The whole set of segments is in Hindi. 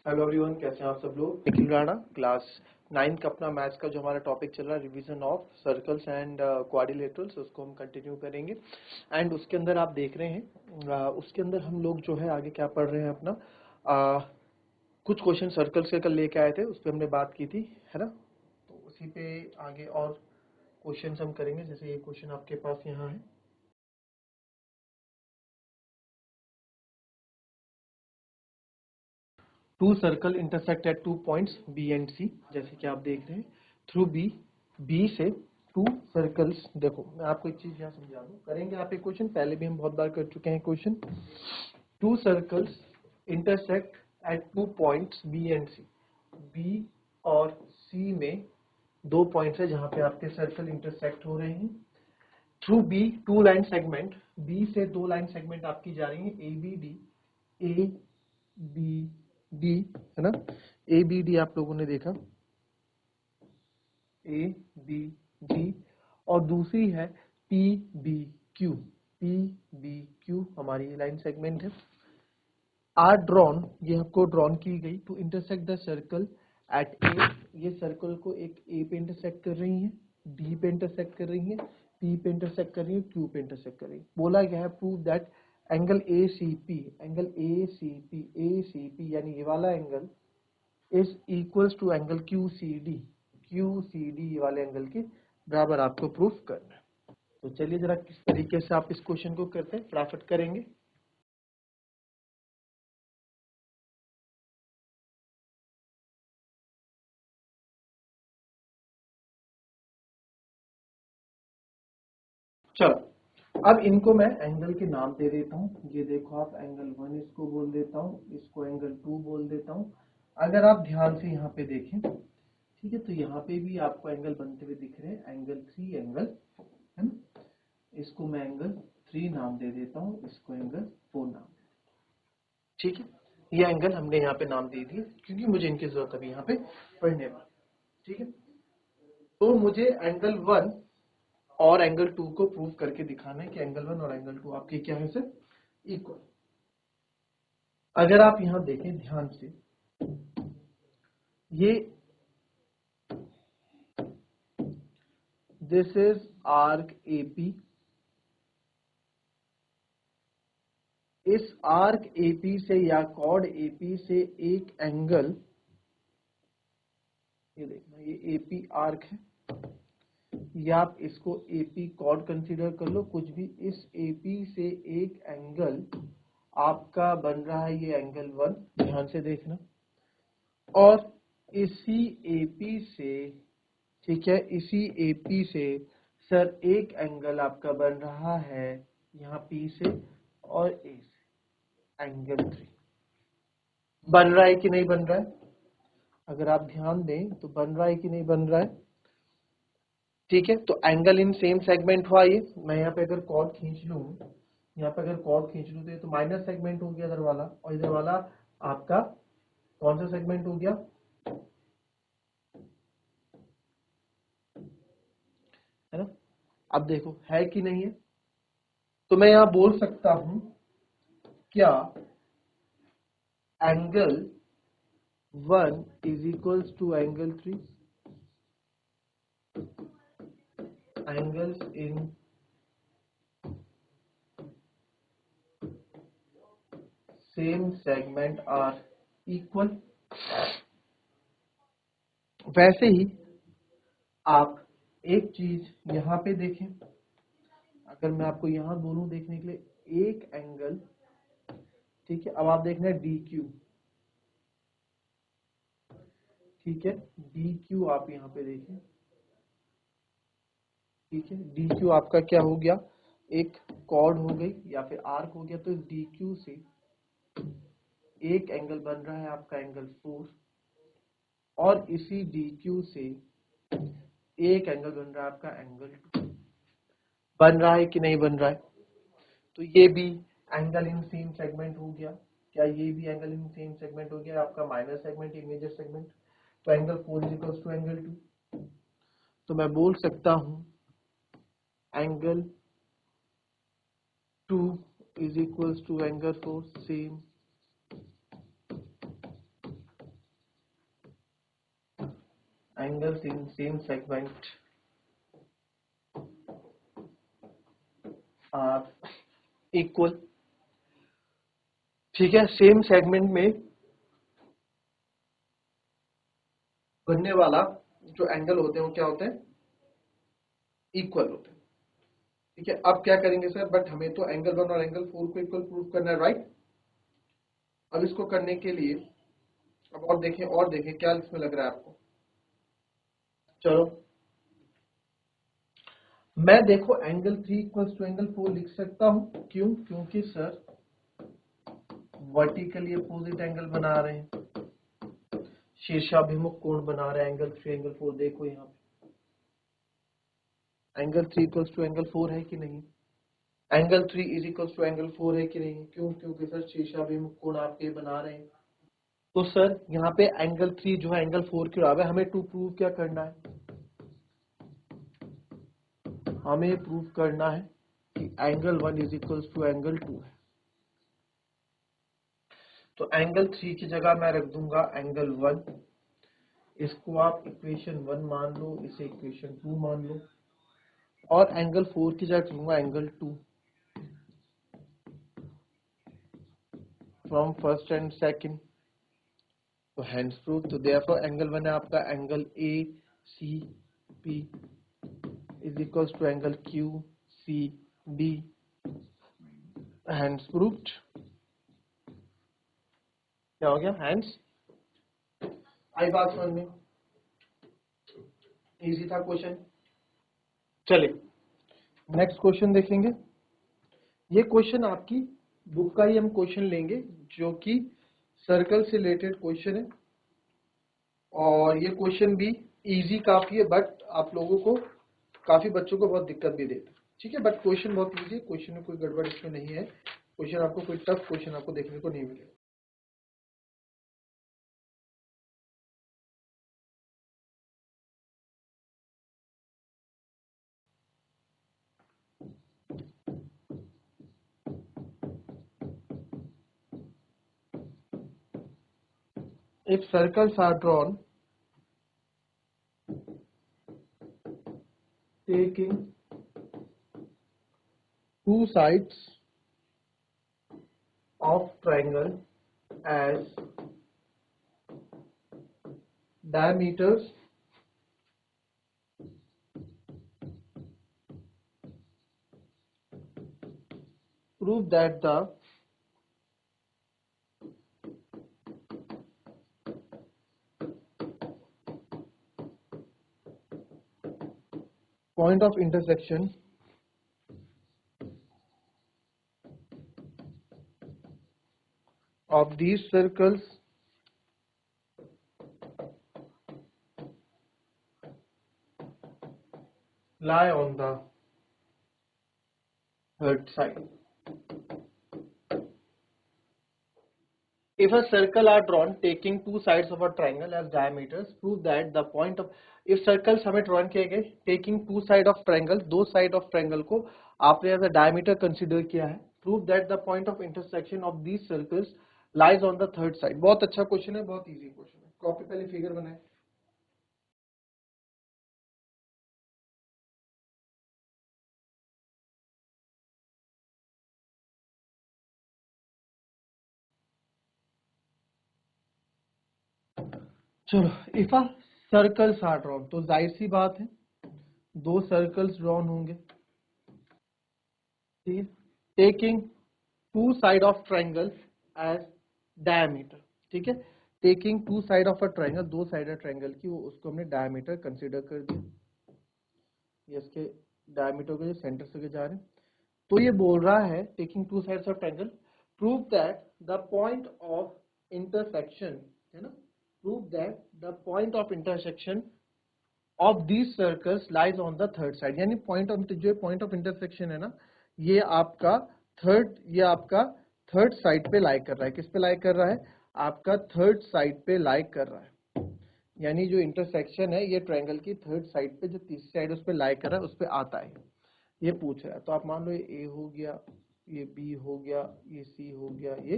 हेलो एवरीवन, कैसे हैं आप सब लोग। निखिल राणा, क्लास 9 का अपना मैथ्स का जो हमारा टॉपिक चल रहा है revision of circles and quadrilaterals, उसको हम कंटिन्यू करेंगे। एंड उसके अंदर आप देख रहे हैं उसके अंदर हम लोग जो है आगे क्या पढ़ रहे हैं अपना कुछ क्वेश्चन सर्कल्स के कल लेके आए थे, उस पर हमने बात की थी, है ना। तो उसी पे आगे और क्वेश्चन हम करेंगे। जैसे ये क्वेश्चन आपके पास यहाँ है, two circle intersect at 2 points B and C. जैसे कि आप देख रहे हैं थ्रू बी से टू सर्कल्स। देखो मैं आपको एक चीज यहाँ समझा दूं, करेंगे आप एक क्वेश्चन, पहले भी हम बहुत बार कर चुके हैं question. Two circles intersect at 2 points B and C. B और सी में दो पॉइंट्स है जहां पे आपके सर्कल इंटरसेक्ट हो रहे हैं। Through B two line segment, B से दो लाइन सेगमेंट आपकी जा रही है, A B D, A B D, है ना। ए बी डी आप लोगों ने देखा, ए बी डी। और दूसरी है P B Q. P B Q हमारी लाइन सेगमेंट है। आर ड्रॉन, ये आपको ड्रॉन की गई to intersect the circle at A. ये सर्कल को एक ए पे इंटरसेक्ट कर रही है, डी पे इंटरसेक्ट कर रही है, पी पे इंटरसेक्ट कर रही है, क्यू पे इंटरसेक्ट कर रही है। बोला गया है prove that angle A C P, A C P यानी ये वाला angle is equals to angle Q C D वाले एंगल के बराबर आपको प्रूफ करना है। तो चलिए जरा किस तरीके से आप इस क्वेश्चन को करते हैं, फटाफट करेंगे। चलो अब इनको मैं एंगल के नाम दे देता हूँ। ये देखो आप एंगल 1 इसको बोल देता हूँ, इसको एंगल 2 बोल देता हूँ। अगर आप ध्यान से यहाँ पे देखें, ठीक है, तो यहाँ पे भी आपको एंगल बनते हुए दिख रहे हैं, एंगल 3, एंगल 4, है ना। इसको मैं एंगल 3 नाम दे देता हूँ, इसको एंगल 4 नाम। ठीक है, ये एंगल हमने यहाँ पे नाम दे दिए क्योंकि मुझे इनकी जरूरत अभी यहाँ पे पढ़ने में। ठीक है, तो मुझे एंगल 1 और एंगल 2 को प्रूव करके दिखाना है कि एंगल 1 और एंगल 2 आपके क्या है सर, इक्वल। अगर आप यहां देखें ध्यान से, ये दिस इज आर्क एपी। इस आर्क एपी से या कॉर्ड एपी से एक एंगल, ये देखना, ये एपी आर्क है, या आप इसको एपी कॉर्ड कंसीडर कर लो, कुछ भी। इस एपी से एक एंगल आपका बन रहा है, ये एंगल 1, ध्यान से देखना। और इसी एपी से, ठीक है, इसी एपी से सर एक एंगल आपका बन रहा है यहाँ पी से और ए से, एंगल 3। बन रहा है कि नहीं बन रहा है? अगर आप ध्यान दें तो बन रहा है कि नहीं बन रहा है? ठीक है, तो एंगल इन सेम सेगमेंट हुआ। ये मैं यहाँ पे अगर कॉर्ड खींच लूं, यहाँ पे अगर कॉर्ड खींच लूं तो ये तो माइनस सेगमेंट हो गया इधर वाला, और इधर वाला आपका कौन सा सेगमेंट हो गया, है ना। अब देखो है कि नहीं है, तो मैं यहां बोल सकता हूं क्या angle 1 is equals to angle 3। Angles in same segment are equal. वैसे ही आप एक चीज यहां पे देखें, अगर मैं आपको यहां बोलूं देखने के लिए एक एंगल, ठीक है, अब आप देखना है डी क्यू, ठीक है, डी क्यू आप यहां पे देखें, ठीक है, डी क्यू आपका क्या हो गया, एक कॉर्ड हो गई या फिर आर्क हो गया। तो डी क्यू से एक एंगल बन रहा है आपका एंगल 4, और इसी डी क्यू से एक एंगल बन रहा है आपका एंगल 2। बन रहा है कि नहीं बन रहा है? तो ये भी एंगल इन सेम सेगमेंट हो गया। क्या ये भी एंगल इन सेम सेगमेंट हो गया आपका माइनर सेगमेंट, ये मेजर सेगमेंट। तो angle 4 is equals to angle 2। तो मैं बोल सकता हूं angle 2 is equals to angle 4, same. angles in same segment are equal। ठीक है, सेम सेगमेंट में बनने वाला जो एंगल होते हैं वो क्या होते हैं, इक्वल होते हैं। ठीक है, अब क्या करेंगे सर, बट हमें तो एंगल 1 और एंगल 4 को इक्वल प्रूव करना है, राइट। अब इसको करने के लिए अब और देखें क्या इसमें लग रहा है आपको। चलो मैं देखो एंगल 3 इक्वल्स टू एंगल 4 लिख सकता हूं, क्यों, क्योंकि सर वर्टिकली अपोजिट एंगल बना रहे हैं, शीर्षाभिमुख कोण बना रहे हैं एंगल 3 एंगल 4। देखो यहाँ पे एंगल 3 इक्वल्स टू एंगल 4 है कि नहीं, angle 3 is equals to angle 4 है कि नहीं, क्यों, क्योंकि सर शीर्षाभिमुख कोण आपके बना रहे हैं। तो सर यहाँ पे एंगल 3 जो है एंगल 4 के बराबर, हमें टू प्रूव क्या करना है, हमें प्रूव करना है कि angle 1 is equals to angle 2 है। तो एंगल 3 की जगह मैं रख दूंगा एंगल 1, इसको आप इक्वेशन 1 मान लो, इसे इक्वेशन 2 मान लो, और एंगल 4 की जगह लूंगा angle 2 from first and second. तो हैंड्स प्रूव। तो देयरफॉर एंगल 1 है आपका angle A C P is equals to angle Q C D, hence proved. क्या हो गया, हैंड्स। आई बात समझ में, इजी था क्वेश्चन। चलिए नेक्स्ट क्वेश्चन देखेंगे। ये क्वेश्चन आपकी बुक का ही हम क्वेश्चन लेंगे, जो कि सर्कल से रिलेटेड क्वेश्चन है, और ये क्वेश्चन भी इजी काफी है, बट आप लोगों को काफी बच्चों को बहुत दिक्कत भी देता है। ठीक है, बट क्वेश्चन बहुत इजी है, क्वेश्चन में कोई गड़बड़ इसमें नहीं है, क्वेश्चन आपको कोई टफ क्वेश्चन आपको देखने को नहीं मिलेगा। If circles are drawn taking two sides of triangle as diameters, prove that the point of intersection of these circles lie on the third side. If a circle are drawn taking two sides of a triangle as diameters, prove that the point of, if circles हमें drawn किए गए taking two side of triangle, दो side of triangle को आपने as a diameter consider किया है, prove that the point of intersection of these circles lies on the third side। बहुत अच्छा क्वेश्चन है, बहुत इजी क्वेश्चन है। कॉपी पहले फिगर बनाए। चलो if a circles are drawn, तो जाहिर सी बात है दो सर्कल्स ड्रॉन होंगे, ठीक है, taking two side of triangle as diameter. ठीक है, taking two side of a triangle, दो साइड ट्राइंगल की, वो उसको हमने डायमीटर कंसीडर कर दिया, ये इसके डायमीटर के सेंटर से जा रहे हैं। तो ये बोल रहा है taking two sides of triangle, prove that the point of intersection, है ना, prove that the point of intersection of these circles lies on the third side. यानी पॉइंट ऑफ, जो पॉइंट ऑफ इंटरसेक्शन है ना, ये आपका थर्ड साइड पे लाई कर रहा है। किस पे लाई कर रहा है, आपका थर्ड साइड पे लाई कर रहा है। यानी जो इंटरसेक्शन है ये ट्रायंगल की थर्ड साइड पे, जो तीसरी साइड उस पे लाई कर रहा है, उस पे आता है, ये पूछ रहा है। तो आप मान लो ये ए हो गया, ये बी हो गया, ये सी हो गया, ये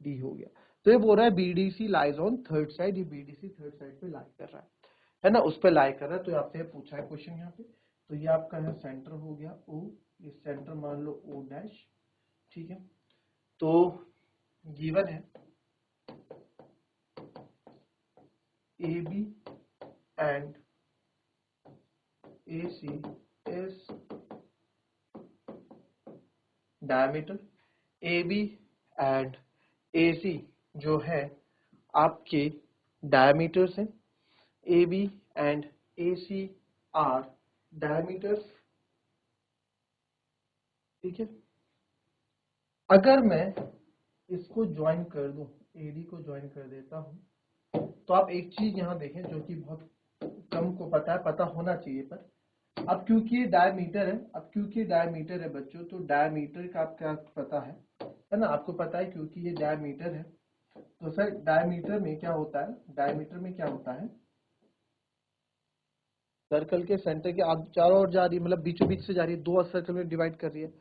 डी हो गया। तो ये बोल रहा है BDC lies on third side, ये बीडीसी थर्ड साइड पे लाई कर रहा है। है ना, उस पे लाई कर रहा है। तो आपसे पूछा है क्वेश्चन यहाँ पे, तो ये आपका है सेंटर हो गया O, ये सेंटर मान लो O डैश, ठीक है। तो गिवन है AB and AC is diameter, AB and AC जो है आपके डायमीटर्स हैं, AB and AC are diameters, ठीक है। अगर मैं इसको ज्वाइन कर दूं, AD को ज्वाइन कर देता हूं, तो आप एक चीज यहां देखें जो कि बहुत कम को पता है, पता होना चाहिए, पर अब क्योंकि ये डायमीटर है, बच्चों, तो डायमीटर का आपको पता है ना, आपको पता है क्योंकि ये डायमीटर है। तो सर डायमीटर में क्या होता है, सर्कल के सेंटर के चारों ओर जा रही है, मतलब बीचों बीच से जा रही है, दो सर्कल में डिवाइड कर रही है।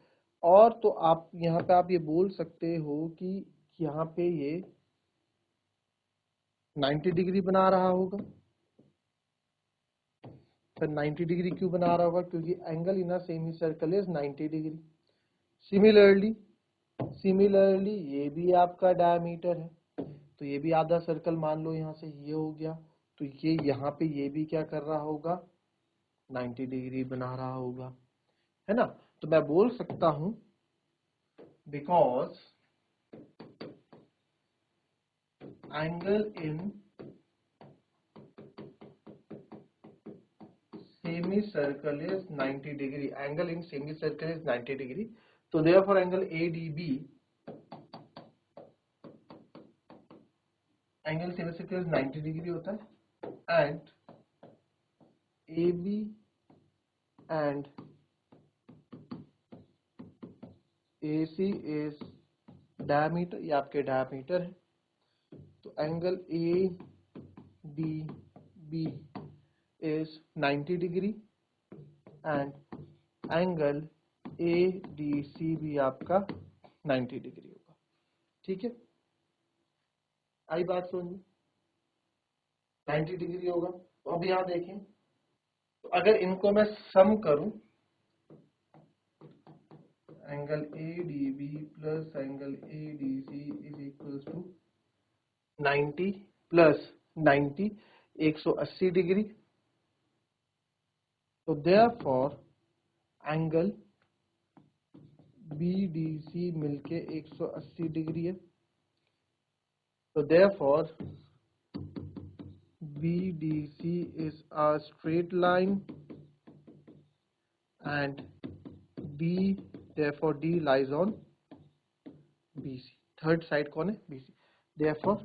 और तो आप यहाँ पे आप ये बोल सकते हो कि यहाँ पे ये 90 डिग्री बना रहा होगा। फिर 90 डिग्री क्यों बना रहा होगा, क्योंकि angle in a semi circle is 90 degree. Similarly ये भी आपका डायमीटर है, तो ये भी आधा सर्कल मान लो यहाँ से ये हो गया, तो ये यहाँ पे ये भी क्या कर रहा होगा, 90 डिग्री बना रहा होगा, है ना। तो मैं बोल सकता हूं because angle in semicircle is 90 degree, angle in semicircle is 90 degree. तो therefore angle ADB, angle semicircle is 90 degree होता है, and AB and AC is diameter, ये आपके डायमीटर है। तो angle ADB is 90 degree and angle ADC भी आपका 90 डिग्री होगा, ठीक है। आई बात समझ में, 90 डिग्री होगा। तो अब यहाँ देखें, तो अगर इनको मैं सम करूं, angle ADB plus angle ADC is equal to 90 plus 90 180 degree. तो देयरफॉर एंगल BDC मिलके 180 डिग्री है। तो therefore BDC is a straight line and therefore D lies on BC। Third side कौन है, BC। therefore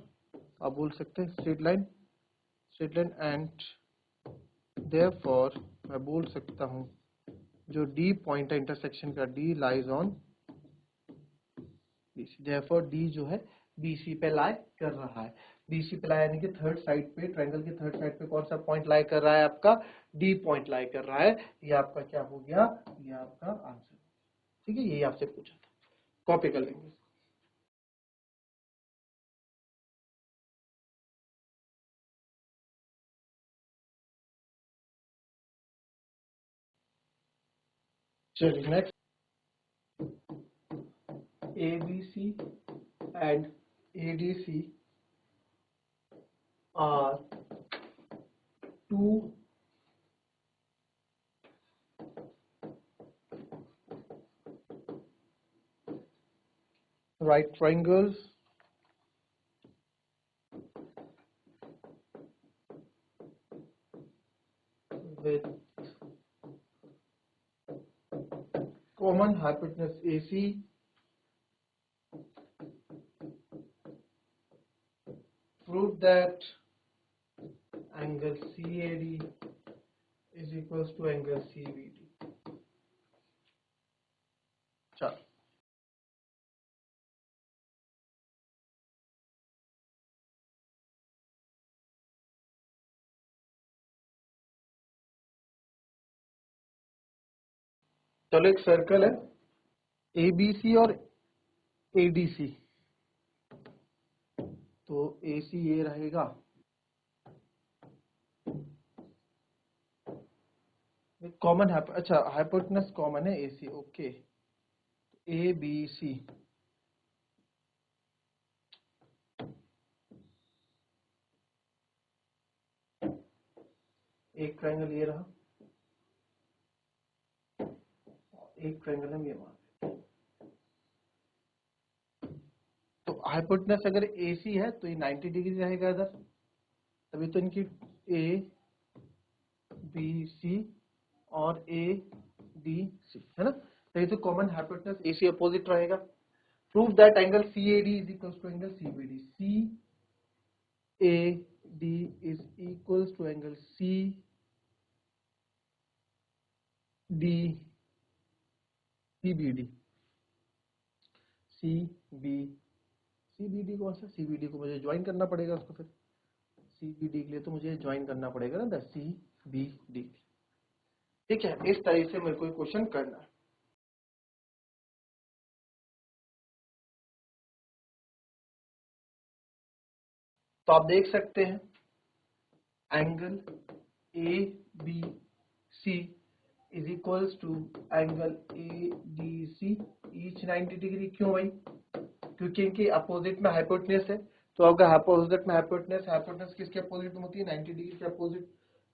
आप बोल सकते हैं स्ट्रेट लाइन एंड therefore मैं बोल सकता हूं जो D पॉइंट है इंटरसेक्शन का, D lies on BC। therefore D जो है BC पे लाई कर रहा है, BC पे लाई यानी कि थर्ड साइड पे, ट्रायंगल के थर्ड साइड पे कौन सा पॉइंट लाई कर रहा है, आपका D पॉइंट लाई कर रहा है। ये आपका क्या हो गया, ये आपका आंसर, ठीक है। यही आपसे पूछा था, कॉपी कर लेंगे। चलिए next, ABC and ADC are two right triangles with common hypotenuse AC prove that angle CAD is equals to angle CBD। चलो चलो, एक सर्कल है ABC और ADC, तो AC ये रहेगा कॉमन अच्छा हाइपोटेनस कॉमन है AC, ओके ABC, एक ट्रायंगल ये रहा, एक ट्रायंगल हम ये मान, तो हाइपोटेनस अगर AC है तो ये 90 डिग्री रहेगा इधर, तभी तो इनकी ABC और ADC है ना, तो ये तो कॉमन हाइपोटेनस AC अपोजिट रहेगा। Prove that angle CAD is equal to angle CBD, CAD is equal to angle CBD, CBD कौन सा, CBD को मुझे ज्वाइन करना पड़ेगा उसको, फिर CBD के लिए तो मुझे ज्वाइन करना पड़ेगा ना CBD, ठीक है। इस तरह से मेरे को क्वेश्चन करना है। तो आप देख सकते हैं angle ABC is equals to angle ADC each 90 degree. क्यों भाई? क्योंकि इनके अपोजिट में हाइपोटेनस है, तो अगर अपोजिट में हाइपोटेनस किसके अपोजिट में होती है? 90 डिग्री के अपोजिट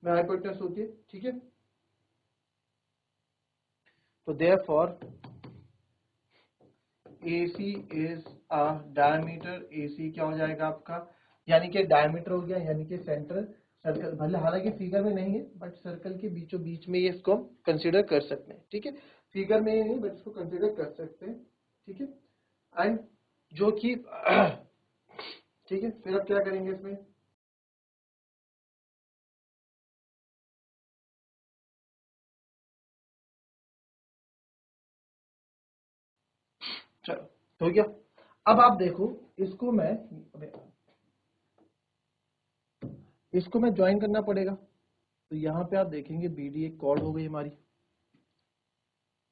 में हाइपोटेनस होती है, ठीक है। तो therefore AC is a diameter, AC क्या हो जाएगा आपका, यानी कि डायमीटर हो गया, यानी कि सेंटर सर्कल, भले हालांकि फिगर में नहीं है बट सर्कल के बीचों बीच में ये इसको हम कंसीडर कर सकते हैं, ठीक है। फिगर में नहीं बट इसको कंसीडर कर सकते हैं, ठीक है। एंड जो कि ठीक है, फिर अब क्या करेंगे इसमें, चलो हो गया। अब आप देखो इसको मैं ज्वाइन करना पड़ेगा, तो यहाँ पे आप देखेंगे BD एक कॉर्ड हो गई हमारी,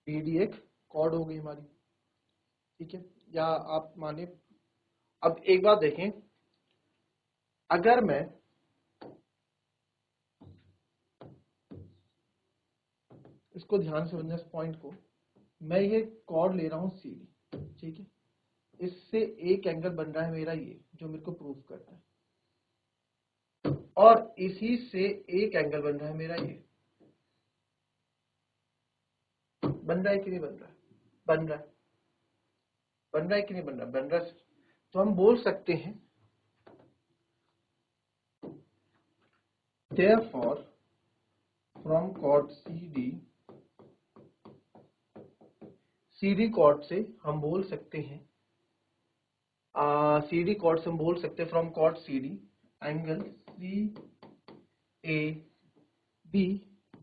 BD एक कॉर्ड हो गई हमारी, ठीक है। या आप माने, अब एक बात देखें, अगर मैं इसको ध्यान से समझना, इस पॉइंट को, मैं ये कॉर्ड ले रहा हूं CD, ठीक है, इससे एक एंगल बन रहा है मेरा ये, जो मेरे को प्रूफ करना है, और इसी से एक एंगल बन रहा है मेरा ये, बन रहा है कि नहीं बन रहा है? बन रहा है, बन रहा है कि नहीं बन रहा? बन रहा है। तो हम बोल सकते हैं therefore from chord CD chord से हम बोल सकते हैं, CD chord से हम बोल सकते हैं from chord CD angle CAB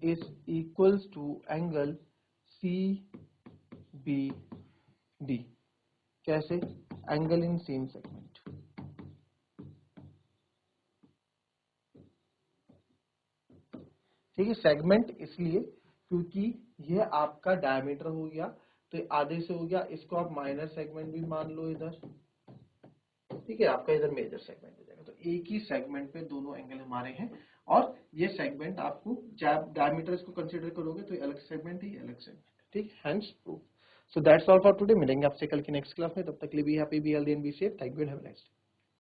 is equals to angle CBD। कैसे? एंगल इन सेम सेगमेंट, ठीक है। सेगमेंट इसलिए क्योंकि यह आपका डायमीटर हो गया, तो आधे से हो गया, इसको आप माइनर सेगमेंट भी मान लो इधर, ठीक है, आपका इधर मेजर सेगमेंट हो जाएगा। तो एक ही सेगमेंट पे दोनों एंगल हमारे हैं, और ये सेगमेंट आपको डायमीटर इसको कंसीडर करोगे तो ये अलग सेगमेंट है, ये अलग सेगमेंट, ठीक, hence proof. So that's all for today. मिलेंगे आपसे कल की नेक्स्ट क्लास में, तब तक के लिए be happy, be healthy and be safe. Thank you and have a nice day.